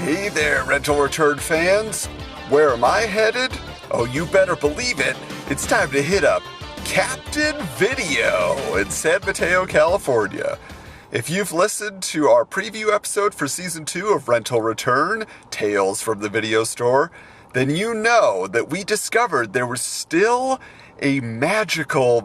Hey there, rental return fans. Where am I headed? Oh, you better believe it. It's time to hit up Captain Video in San Mateo, California. If you've listened to our preview episode for Season 2 of Rental Return, Tales from the Video Store, then you know that we discovered there was still a magical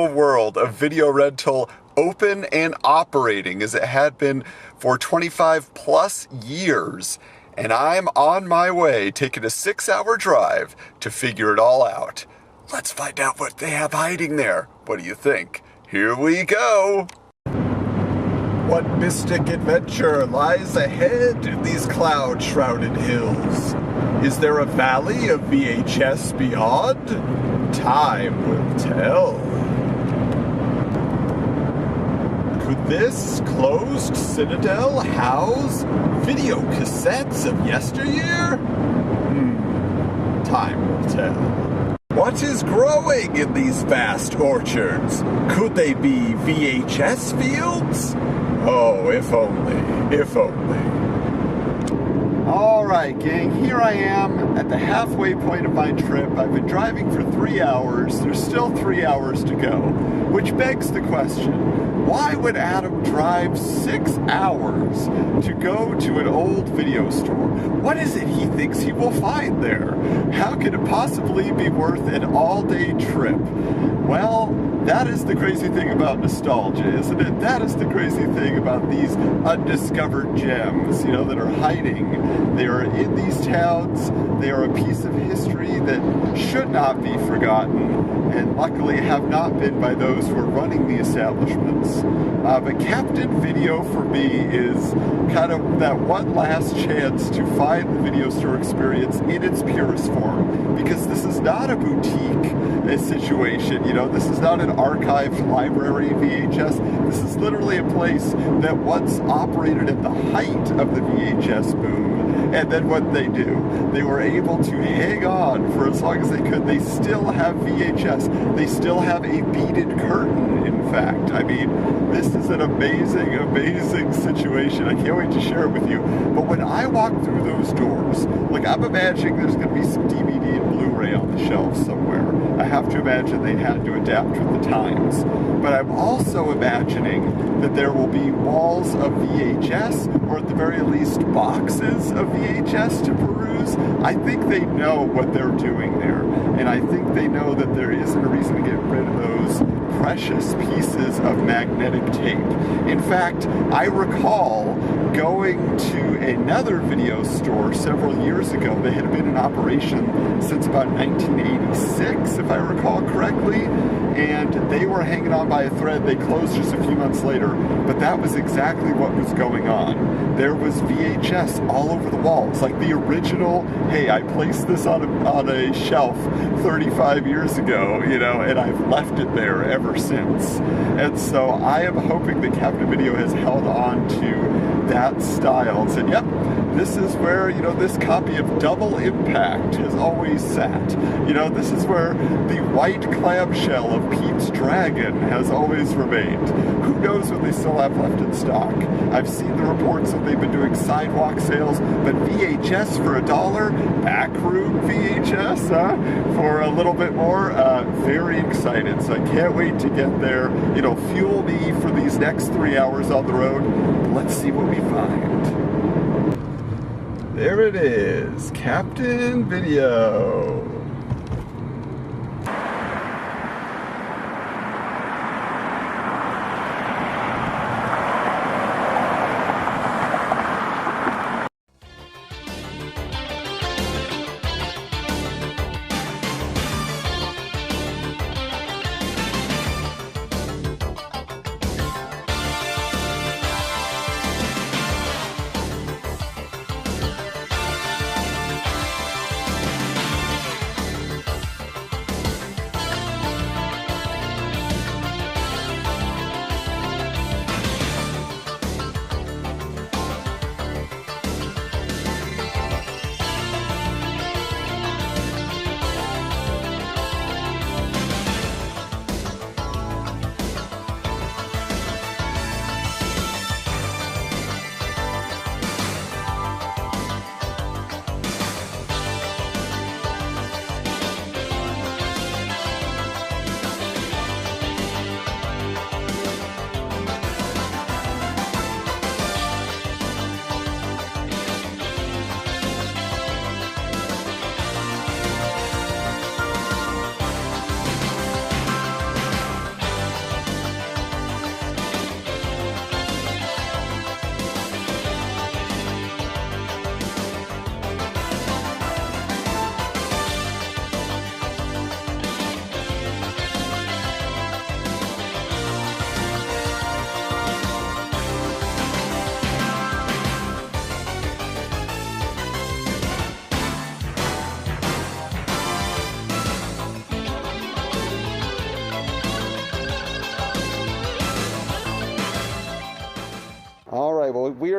world of video rental open and operating as it had been for 25 plus years. And I'm on my way taking a 6-hour drive to figure it all out. Let's find out what they have hiding there. What do you think? Here we go! What mystic adventure lies ahead in these cloud-shrouded hills? Is there a valley of VHS beyond? Time will tell. Could this closed citadel house video cassettes of yesteryear? Time will tell. What is growing in these vast orchards? Could they be VHS fields? Oh, if only, if only. Alright, gang, here I am at the halfway point of my trip. I've been driving for 3 hours. There's still 3 hours to go, which begs the question, why would Adam drive 6 hours to go to an old video store? What is it he thinks he will find there? How could it possibly be worth an all-day trip? Well, that is the crazy thing about nostalgia, isn't it? That is the crazy thing about these undiscovered gems, that are hiding. They are in these towns. They are a piece of history that should not be forgotten, and luckily have not been by those who are running the establishments. But Captain Video for me is kind of that one last chance to find the video store experience in its purest form, because this is not a boutique situation. This is not an archived library VHS. This is literally a place that once operated at the height of the VHS boom. And then what they do, they were able to hang on for as long as they could. They still have VHS. They still have a beaded curtain, in fact. I mean, this is an amazing situation. I can't wait to share it with you. But when I walk through those doors, I'm imagining there's going to be some DVD and Blu-ray on the shelves somewhere. I have to imagine they had to adapt with the times. But I'm also imagining that there will be walls of VHS, or at the very least boxes of VHS to peruse. I think they know what they're doing there. And I think they know that there isn't a reason to get rid of those precious pieces of magnetic tape. In fact, I recall going to another video store several years ago that had been in operation since about 1986, if I recall correctly, and they were hanging on by a thread. They closed just a few months later, but that was exactly what was going on. There was VHS all over the walls, like the original, hey, I placed this on a shelf 35 years ago, and I've left it there ever since. And so I am hoping that Captain Video has held on to that style and said, yep, this is where, this copy of Double Impact has always sat. This is where the white clamshell of Pete's Dragon has always remained. Who knows what they still have left in stock? I've seen the reports that they've been doing sidewalk sales, but VHS for $1, backroom VHS for a little bit more. Very excited, so I can't wait to get there. Fuel me for these next 3 hours on the road. Let's see what we find. There it is, Captain Video.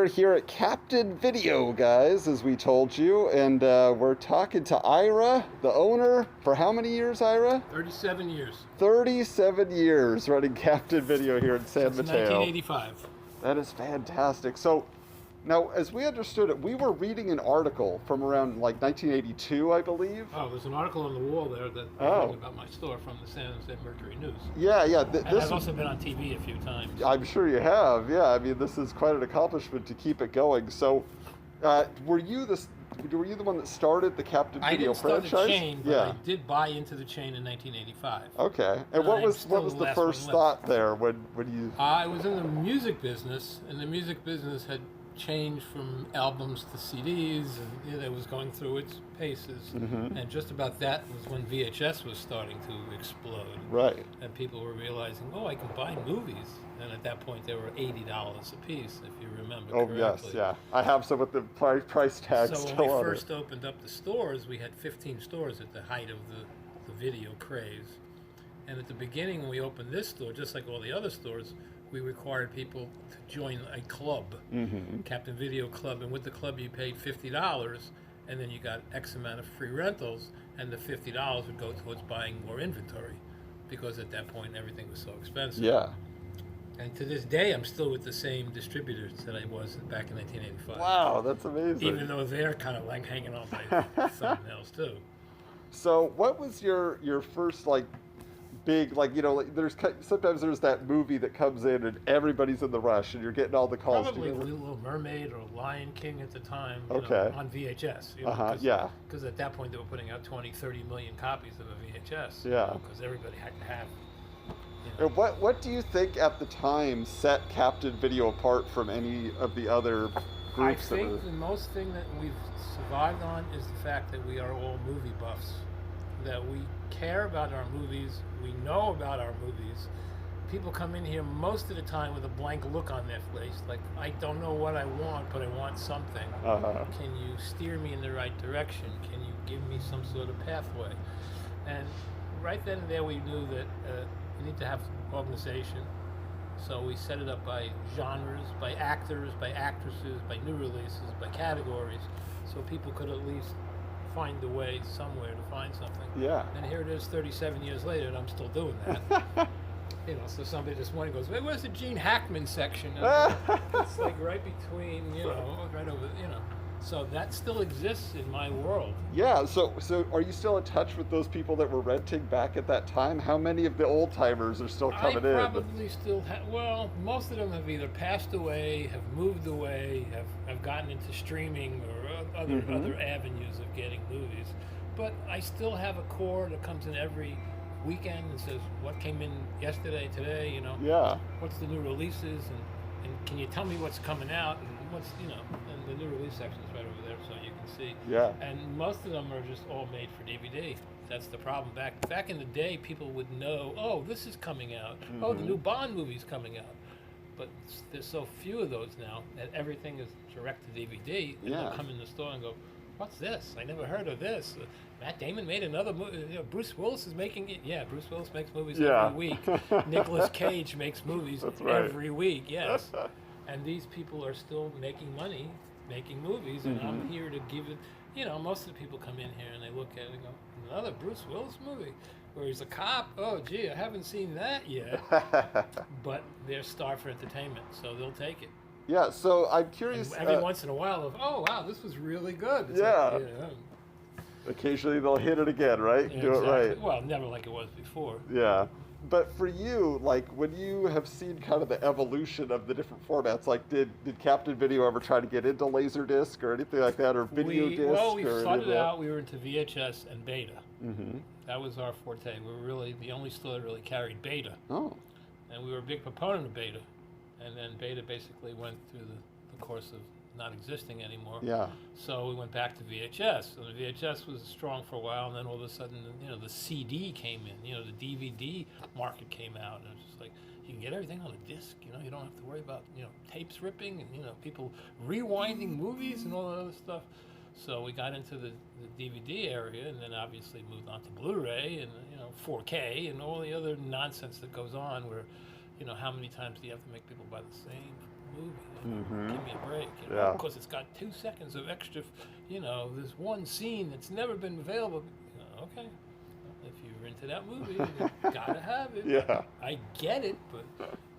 here at Captain Video, guys, as we told you, and we're talking to Ira, the owner, for how many years, Ira? 37 years. 37 years running Captain Video here in San Since Mateo. 1985. That is fantastic. So, now, as we understood it, we were reading an article from around like 1982, I believe. Oh, there's an article on the wall there that about my store from the San Jose Mercury News. Yeah. And I've also been on TV a few times. I'm sure you have. Yeah, I mean, this is quite an accomplishment to keep it going. So, were you the one that started the Captain Video franchise? I didn't start the chain, but I did buy into the chain in 1985. Okay. And what was the first thought there when you? I was in the music business, and the music business had changed from albums to CDs, and it was going through its paces. Mm-hmm. And just about that was when VHS was starting to explode. Right. And people were realizing, I can buy movies. And at that point, they were $80 a piece, if you remember correctly. Yes, yeah. I have some with the price tag still on it. So when we first opened up the stores, we had 15 stores at the height of the video craze. And at the beginning, when we opened this store, just like all the other stores, we required people to join a club, Captain Video Club, and with the club you paid $50, and then you got X amount of free rentals, and the $50 would go towards buying more inventory, because at that point everything was so expensive. Yeah. And to this day, I'm still with the same distributors that I was back in 1985. Wow, that's amazing. Even though they're kind of like hanging on by thumbnails too. So, what was your first big, there's sometimes there's that movie that comes in and everybody's in the rush and you're getting all the calls. Probably Little Mermaid or Lion King at the time. Okay. On VHS. Yeah. Because at that point they were putting out 20, 30 million copies of a VHS. Yeah. Because everybody had to have. And what do you think at the time set Captain Video apart from any of the other groups? I think the most thing that we've survived on is the fact that we are all movie buffs. That we care about our movies, we know about our movies. People come in here most of the time with a blank look on their face, like, I don't know what I want, but I want something. Can you steer me in the right direction? Can you give me some sort of pathway? And right then and there we knew that you need to have organization. So we set it up by genres, by actors, by actresses, by new releases, by categories, so people could at least find a way somewhere to find something. Yeah. And here it is 37 years later and I'm still doing that. So somebody this morning goes, "Wait, where's the Gene Hackman section?" It's like right between, right over, So that still exists in my world. Yeah, so are you still in touch with those people that were renting back at that time? How many of the old timers are still coming in? I probably still have, most of them have either passed away, have moved away, have gotten into streaming or other avenues of getting movies. But I still have a core that comes in every weekend and says, what came in yesterday, today, Yeah. What's the new releases, and can you tell me what's coming out, and what's, and the new release section is right over there so you can see. Yeah. And most of them are just all made for DVD. That's the problem. Back in the day, people would know, this is coming out. The new Bond movie's coming out. But there's so few of those now that everything is direct to DVD. And they'll come in the store and go, what's this? I never heard of this. Matt Damon made another movie. Bruce Willis is making it. Yeah, Bruce Willis makes movies every week. Nicolas Cage makes movies every week, yes. And these people are still making money, making movies, and I'm here to give it. Most of the people come in here and they look at it and go, another Bruce Willis movie where he's a cop? Oh, gee, I haven't seen that yet. But they're starved for entertainment, so they'll take it. Yeah, so I'm curious. And every once in a while, wow, this was really good. It's Occasionally they'll hit it again, right? Yeah, do it right. Well, never like it was before. Yeah. But for you, when you have seen kind of the evolution of the different formats, did Captain Video ever try to get into Laserdisc or anything like that, or video disc? Well, we started out, we were into VHS and Beta. Mm-hmm. That was our forte. We were really the only store that really carried Beta. Oh. And we were a big proponent of Beta. And then Beta basically went through the course of not existing anymore. Yeah. So we went back to VHS. And the VHS was strong for a while, and then all of a sudden, the CD came in. The DVD market came out, and it was just like, you can get everything on a disc. You don't have to worry about tapes ripping and people rewinding movies and all that other stuff. So we got into the DVD area, and then obviously moved on to Blu-ray and 4K and all the other nonsense that goes on. Where how many times do you have to make people buy the same movie. Give me a break. Yeah. Because it's got 2 seconds of extra, there's one scene that's never been available. Okay. If you're into that movie, you gotta have it. Yeah. I get it, but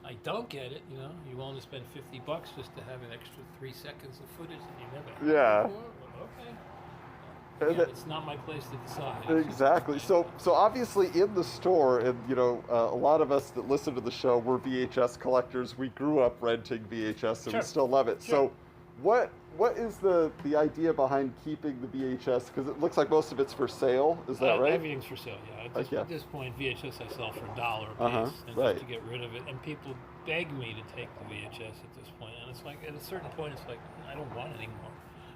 I don't get it. You willing to spend $50 just to have an extra 3 seconds of footage that you never had Yeah. before? Well, okay. Again, it's not my place to decide. Exactly. So obviously in the store, and a lot of us that listen to the show, we're VHS collectors. We grew up renting VHS, and we still love it. Sure. So, what is the idea behind keeping the VHS? Because it looks like most of it's for sale. Is that right? Everything's for sale. Yeah. At this point, VHS I sell for $1 a piece, and right. just to get rid of it. And people beg me to take the VHS at this point, and it's like at a certain point, it's like I don't want it anymore.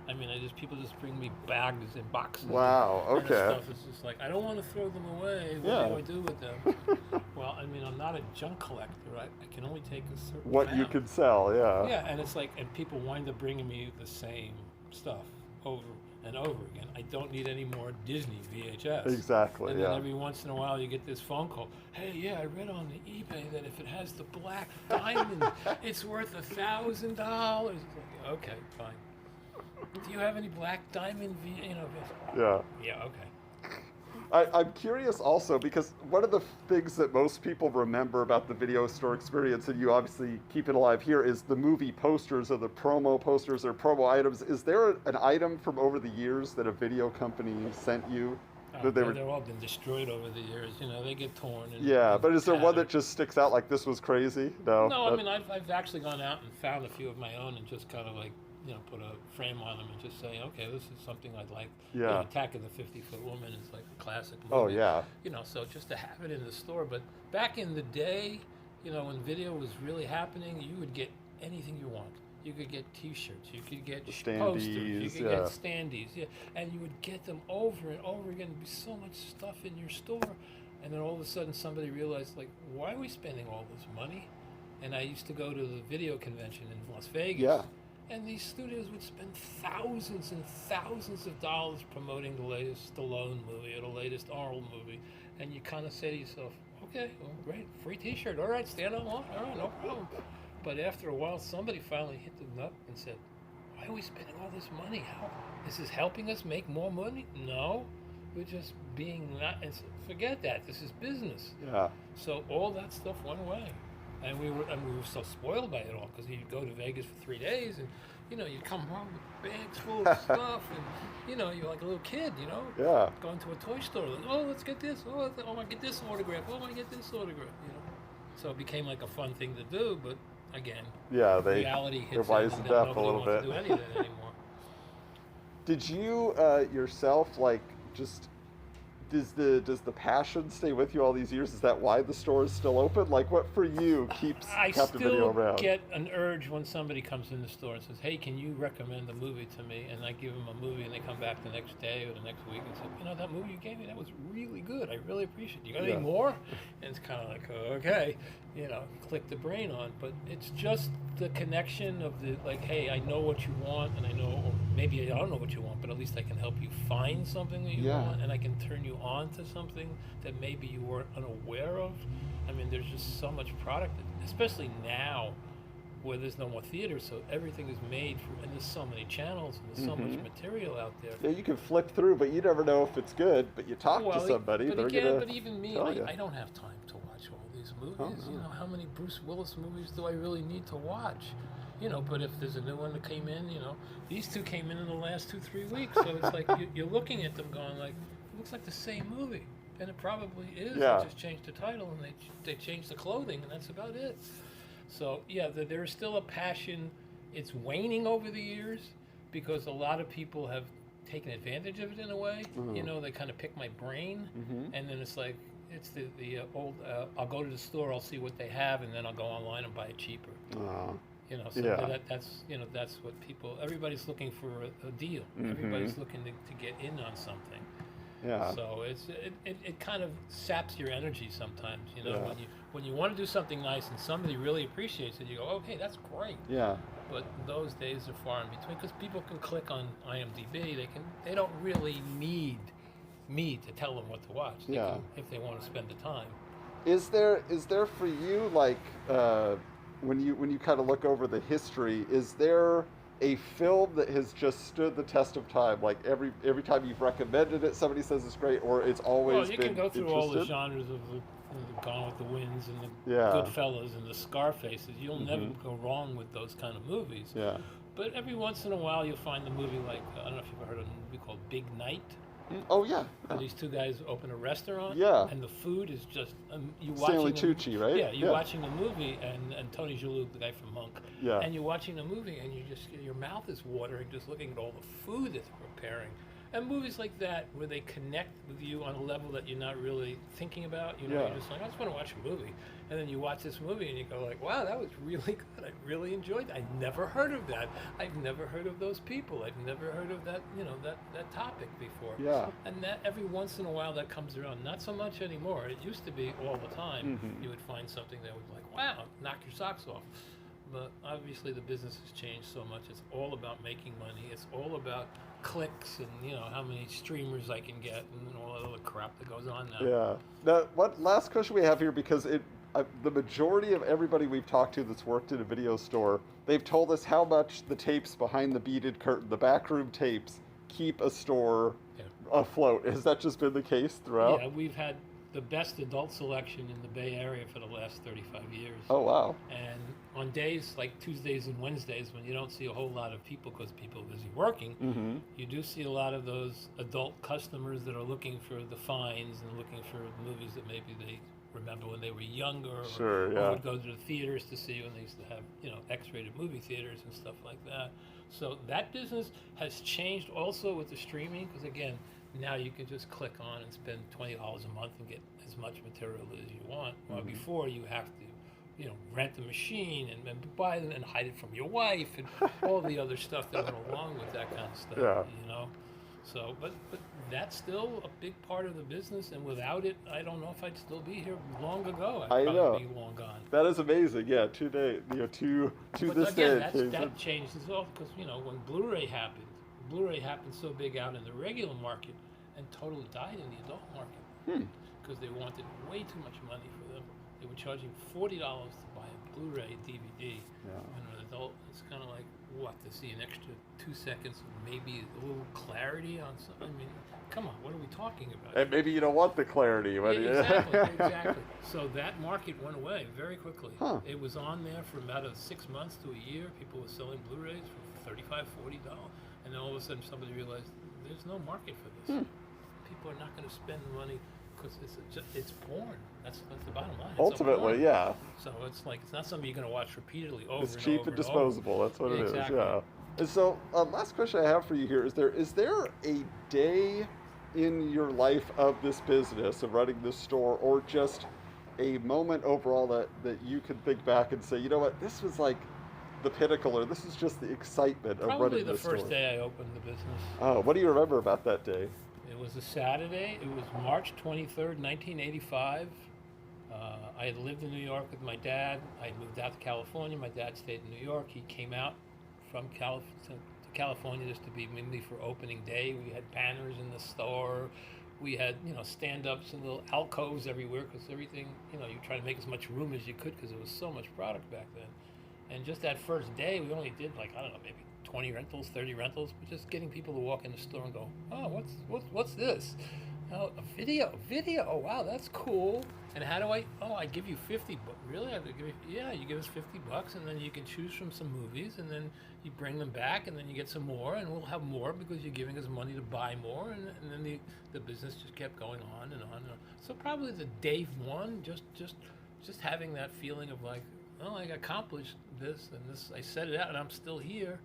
I mean, people just bring me bags and boxes. Wow. And Okay. stuff. It's just like I don't want to throw them away. What do I do with them? Well, I mean, I'm not a junk collector. I can only take a certain What amount. you can sell, yeah. Yeah, and it's like, and people wind up bringing me the same stuff over and over again. I don't need any more Disney VHS. Exactly. And yeah. then every once in a while, you get this phone call. Hey, yeah, I read on the eBay that if it has the black diamond, it's worth $1,000. It's like, okay, fine. Do you have any black diamond? Yeah. Yeah. Okay. I'm curious also because one of the things that most people remember about the video store experience, and you obviously keep it alive here, is the movie posters or the promo posters or promo items. Is there an item from over the years that a video company sent you? They've all been destroyed over the years. They get torn. But is there one that just sticks out like this was crazy? No. No, I mean I've actually gone out and found a few of my own and just kind of like put a frame on them and just say, okay, this is something I'd like. Yeah. Attack of the 50-Foot Woman is like a classic movie. Oh yeah. So just to have it in the store. But back in the day, when video was really happening, you would get anything you want. You could get T-shirts, you could get posters, you could get standees, and you would get them over and over again. There'd be so much stuff in your store, and then all of a sudden somebody realized, like, why are we spending all this money? And I used to go to the video convention in Las Vegas. Yeah. And these studios would spend thousands and thousands of dollars promoting the latest Stallone movie or the latest Arnold movie. And you kind of say to yourself, okay, well, great, free T-shirt. All right, stand on one. All right, no problem. But after a while, somebody finally hit the nut and said, why are we spending all this money? How is this helping us make more money? No, we're just being not. And forget that. This is business. Yeah. So all that stuff went away. And we were so spoiled by it all because you'd go to Vegas for 3 days and, you'd come home with bags full of stuff and, you're like a little kid, Yeah. going to a toy store. Like, oh, let's get this. Oh, I want to get this autograph. Oh, I want to get this autograph, So it became like a fun thing to do, but again, reality hits they're in wising and up nobody a little wants bit. to do any of that anymore. Did you yourself does the passion stay with you all these years? Is that why the store is still open? Like, what for you keeps Captain Video around? I still get an urge when somebody comes in the store and says, hey, can you recommend a movie to me? And I give them a movie and they come back the next day or the next week and say, that movie you gave me, that was really good. I really appreciate it. You got any more? And it's kind of like, okay, click the brain on. But it's just the connection of the, like, hey, I know what you want and I know, or maybe I don't know what you want, but at least I can help you find something that you want and I can turn you on to something that maybe you weren't unaware of. I mean, there's just so much product, especially now where there's no more theater, so everything is made and there's so many channels and there's so much material out there. Yeah, you can flip through, but you never know if it's good. But you talk to somebody, but even me, I don't have time to watch all these movies. How many Bruce Willis movies do I really need to watch? But if there's a new one that came in, these two came in the last 2-3 weeks, so it's like you're looking at them going like, it looks like the same movie, and it probably is. Yeah. They just changed the title and they changed the clothing, and that's about it. So yeah, there's still a passion. It's waning over the years because a lot of people have taken advantage of it in a way. They kind of pick my brain, and then it's like it's the old. I'll go to the store, I'll see what they have, and then I'll go online and buy it cheaper. That's what people. Everybody's looking for a deal. Everybody's looking to get in on something. Yeah. So it kind of saps your energy sometimes. When you want to do something nice and somebody really appreciates it, you go, okay, that's great. Yeah. But those days are far in between because people can click on IMDb. They don't really need me to tell them what to watch. They can, if they want to spend the time. Is there for you like when you kind of look over the history, is there a film that has just stood the test of time? Like every time you've recommended it, somebody says it's great, or it's always Well, you been can go through all the interested? genres of the Gone with the Winds and the Yeah. Goodfellas and the Scarfaces. You'll never Mhm. go wrong with those kind of movies. Yeah. But every once in a while, you'll find a movie like, I don't know if you've ever heard of a movie called Big Night. Oh yeah. Where these two guys open a restaurant, Yeah. and the food is just you Stanley watching Tucci, right? Yeah, you're watching the movie, and Tony Shalhoub, the guy from Monk, Yeah. and you're watching the movie, and your mouth is watering just looking at all the food that they're preparing. And movies like that, where they connect with you on a level that you're not really thinking about, you know, Yeah. you're just like, I just want to watch a movie. And then you watch this movie and you go like, wow, that was really good. I really enjoyed that. I've never heard of that. I've never heard of those people. I've never heard of that, you know, that topic before. Yeah. And that every once in a while that comes around. Not so much anymore. It used to be all the time. Mhm. You would find something that would like, wow, knock your socks off. But obviously the business has changed so much. It's all about making money. It's all about clicks and, you know, how many streamers I can get and all that other crap that goes on now. Yeah. Now, what last question we have here, because the majority of everybody we've talked to that's worked in a video store, they've told us how much the tapes behind the beaded curtain, the backroom tapes, keep a store Yeah. afloat. Has that just been the case throughout? Yeah, we've had the best adult selection in the Bay Area for the last 35 years. Oh wow. And on days like Tuesdays and Wednesdays, when you don't see a whole lot of people because people are busy working, Mm-hmm. you do see a lot of those adult customers that are looking for the finds and looking for movies that maybe they remember when they were younger, Sure, or yeah. would go to the theaters to see when they used to have, you know, X-rated movie theaters and stuff like that. So that business has changed also with the streaming, because again, now you can just click on and spend $20 a month and get as much material as you want. While Mhm. before you have to, you know, rent a machine and buy it and hide it from your wife and all the other stuff that went along with that kind of stuff. Yeah. You know, so but that's still a big part of the business, and without it, I don't know if I'd still be here long ago. I'd I probably know. be long gone. That is amazing. Yeah, to But this again, day. that changes all because, you know, when Blu-ray happened so big out in the regular market and totally died in the adult market because they wanted way too much money for them. They were charging $40 to buy a Blu-ray DVD. Yeah. And an adult, it's kind of like, what, to see an extra 2 seconds, maybe a little clarity on something? I mean, come on, what are we talking about? And maybe you don't want the clarity. But Exactly. So that market went away very quickly. Huh. It was on there for about 6 months to a year. People were selling Blu-rays for $35, $40. And then all of a sudden somebody realized there's no market for this. People are not going to spend money because it's porn. That's the bottom line. It's a Ultimately, porn. yeah. So it's like, it's not something you're going to watch repeatedly over It's and cheap over and and over. disposable. That's what it is. Exactly. Yeah. And so, last question I have for you here is there a day in your life of this business of running this store, or just a moment overall that you can think back and say, you know what, this was like the pinnacle, or this is just the excitement of Probably running the this store? first day I opened the business. Oh, what do you remember about that day? It was a Saturday. It was March 23rd, 1985. I had lived in New York with my dad. I moved out to California. My dad stayed in New York. He came out from to California just to be with me for opening day. We had banners in the store. We had, you know, stand-ups and little alcoves everywhere because everything, you know, you try to make as much room as you could because there was so much product back then. And just that first day, we only did like, I don't know, maybe 20 rentals, 30 rentals, but just getting people to walk in the store and go, oh, what's this? Oh, a video, oh, wow, that's cool. And how do I give you 50 bucks. Really? I have to give you, yeah, you give us 50 bucks and then you can choose from some movies and then you bring them back and then you get some more and we'll have more because you're giving us money to buy more. And then the business just kept going on and on and on. So probably the day one, just having that feeling of like, well, I accomplished this and this, I set it out and I'm still here.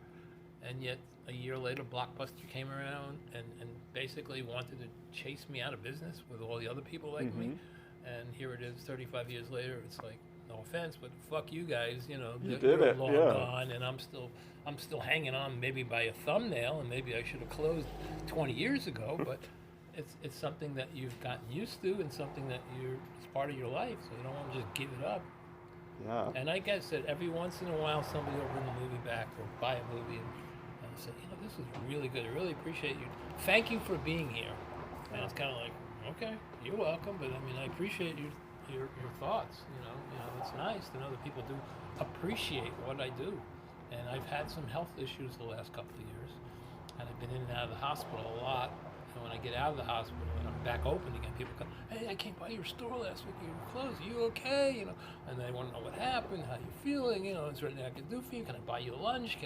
And yet a year later, Blockbuster came around and basically wanted to chase me out of business with all the other people like me. And here it is 35 years later. It's like, no offense, but fuck you guys, you know, You you're did it, long yeah. gone and I'm still hanging on maybe by a thumbnail, and maybe I should have closed 20 years ago, but it's something that you've gotten used to and something that it's part of your life, so you don't want to just give it up. Yeah. And I guess that every once in a while somebody will bring the movie back or buy a movie and say, you know, this is really good. I really appreciate you. Thank you for being here. And it's kind of like, okay, you're welcome, but I mean, I appreciate your thoughts. You know, it's nice to know that people do appreciate what I do. And I've had some health issues the last couple of years, and I've been in and out of the hospital a lot. And when I get out of the hospital and I'm back open again, people come, "Hey, I came by your store last week. You were closed. Are you okay?" And they want to know what happened, how you feeling. Is there anything I can do for you? Can I buy you lunch?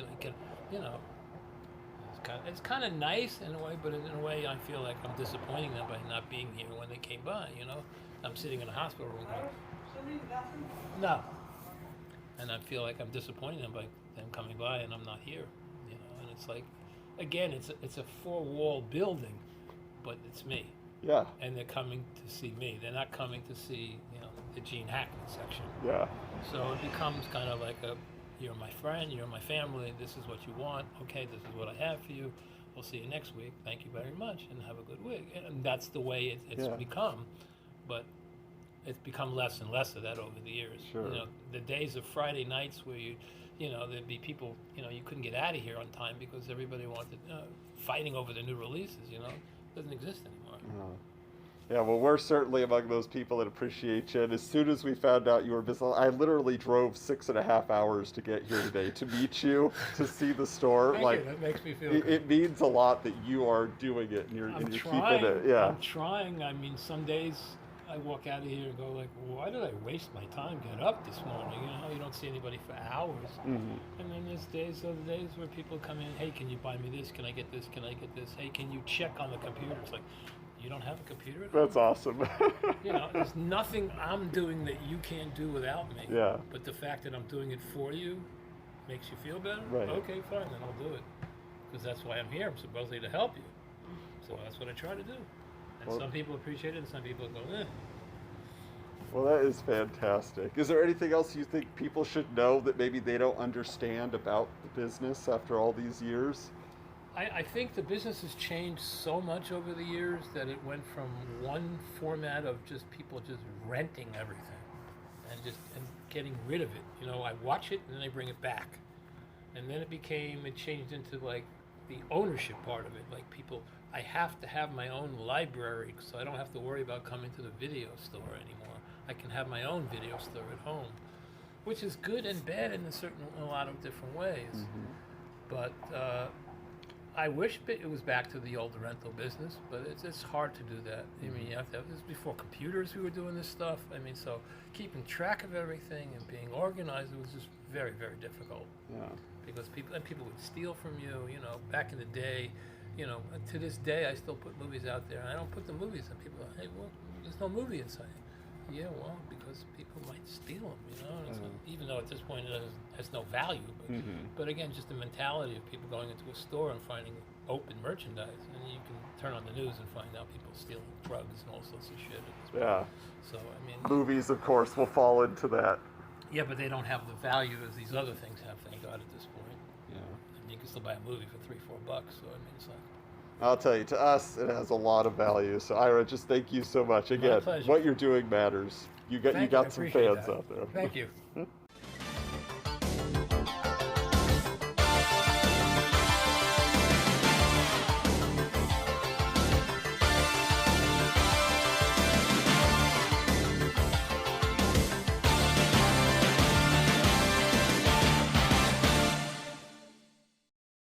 It's kind of nice in a way, but in a way I feel like I'm disappointing them by not being here when they came by. I'm sitting in a hospital room going, no, and I feel like I'm disappointing them by them coming by and I'm not here. And it's like, again, it's a four-wall building, but it's me. Yeah. And they're coming to see me. They're not coming to see, the Gene Hackman section. Yeah. So it becomes kind of like you're my friend, you're my family, this is what you want, okay, this is what I have for you, we'll see you next week, thank you very much, and have a good week. And that's the way it's become, but it's become less and less of that over the years. Sure. The days of Friday nights where there'd be people, you couldn't get out of here on time because everybody wanted, fighting over the new releases, doesn't exist anymore. Yeah, well, we're certainly among those people that appreciate you. And as soon as we found out you were busy, I literally drove 6.5 hours to get here today to meet you, to see the store. Thank you. That makes me feel good. It means a lot that you are doing it and you're keeping it. Yeah. I'm trying. I mean, some days I walk out of here and go like, why did I waste my time getting up this morning? You don't see anybody for hours. Mm-hmm. And then there's other days where people come in, hey, can you buy me this? Can I get this? Can I get this? Hey, can you check on the computer? It's like, you don't have a computer? That's awesome. There's nothing I'm doing that you can't do without me. Yeah. But the fact that I'm doing it for you makes you feel better? Right. Okay, fine, then I'll do it. Because that's why I'm here. I'm supposedly to help you. So that's what I try to do. And some people appreciate it and some people go, eh. Well, that is fantastic. Is there anything else you think people should know that maybe they don't understand about the business after all these years? I think the business has changed so much over the years that it went from one format of just people just renting everything and getting rid of it. I watch it and then I bring it back. And then it changed into like the ownership part of it. Like I have to have my own library so I don't have to worry about coming to the video store anymore. I can have my own video store at home, which is good and bad in a lot of different ways. Mm-hmm. But I wish it was back to the old rental business, but it's hard to do that. I mean, you have to have this before computers. We were doing this stuff. I mean, so keeping track of everything and being organized, it was just very, very difficult. Yeah. Because people would steal from you. Back in the day, to this day, I still put movies out there. And I don't put the movies, and people go, hey, well, there's no movie inside. Yeah, well, because people might steal them, and even though at this point it has no value. But again, just the mentality of people going into a store and finding open merchandise, and you can turn on the news and find out people stealing drugs and all sorts of shit. Yeah. So, I mean... Movies, of course, will fall into that. Yeah, but they don't have the value as these other things have, thank God, at this point. Yeah. And you can still buy a movie for $3-4, so, I mean, it's like... I'll tell you, to us, it has a lot of value. So, Ira, just thank you so much. Again, what you're doing matters. You got some fans out there. Thank you.